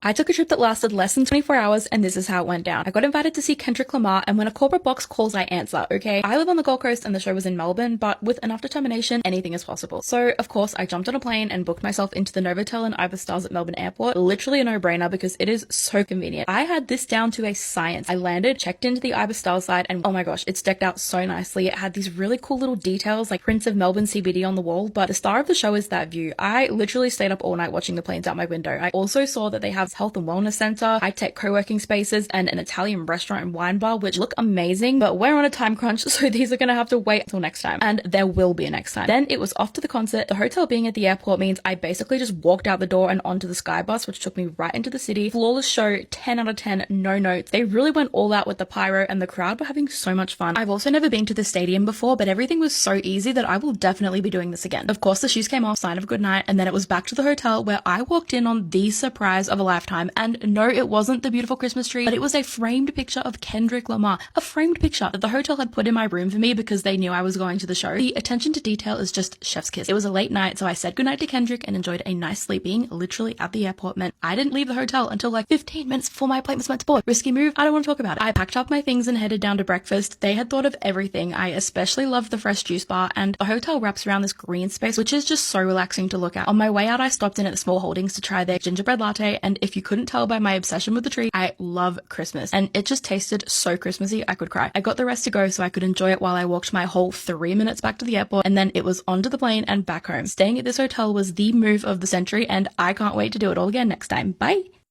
I took a trip that lasted less than 24 hours and this is how it went down. I got invited to see Kendrick Lamar and when a corporate box calls, I answer, okay? I live on the Gold Coast and the show was in Melbourne, but with enough determination, anything is possible. So, of course, I jumped on a plane and booked myself into the Novotel and Ibis Styles at Melbourne Airport. Literally a no-brainer because it is so convenient. I had this down to a science. I landed, checked into the Ibis Styles side, and oh my gosh, it's decked out so nicely. It had these really cool little details like prints of Melbourne CBD on the wall, but the star of the show is that view. I literally stayed up all night watching the planes out my window. I also saw that they have health and wellness center, high-tech co-working spaces, and an Italian restaurant and wine bar, which look amazing, but we're on a time crunch, so these are gonna have to wait until next time. And there will be a next time. Then it was off to the concert. The hotel being at the airport means I basically just walked out the door and onto the Sky Bus, which took me right into the city. Flawless show, 10 out of 10, no notes. They really went all out with the pyro and the crowd were having so much fun. I've also never been to the stadium before, but everything was so easy that I will definitely be doing this again. Of course, the shoes came off, sign of good night, and then it was back to the hotel where I walked in on the surprise of a lifetime. And no, it wasn't the beautiful Christmas tree, but it was a framed picture of Kendrick Lamar, a framed picture that the hotel had put in my room for me because they knew I was going to the show. The attention to detail is just chef's kiss. It was a late night, so I said goodnight to Kendrick and enjoyed a nice sleep. Being literally at the airport meant I didn't leave the hotel until like 15 minutes before my plane was meant to board. Risky move, I don't want to talk about it. I packed up my things and headed down to breakfast. They had thought of everything. I especially loved the fresh juice bar, and the hotel wraps around this green space, which is just so relaxing to look at. On my way out, I stopped in at the Small Holdings to try their gingerbread latte, and if you couldn't tell by my obsession with the tree, I love Christmas, and it just tasted so Christmassy I could cry. I got the rest to go so I could enjoy it while I walked my whole 3 minutes back to the airport, and then it was onto the plane and back home. Staying at this hotel was the move of the century, and I can't wait to do it all again next time. Bye!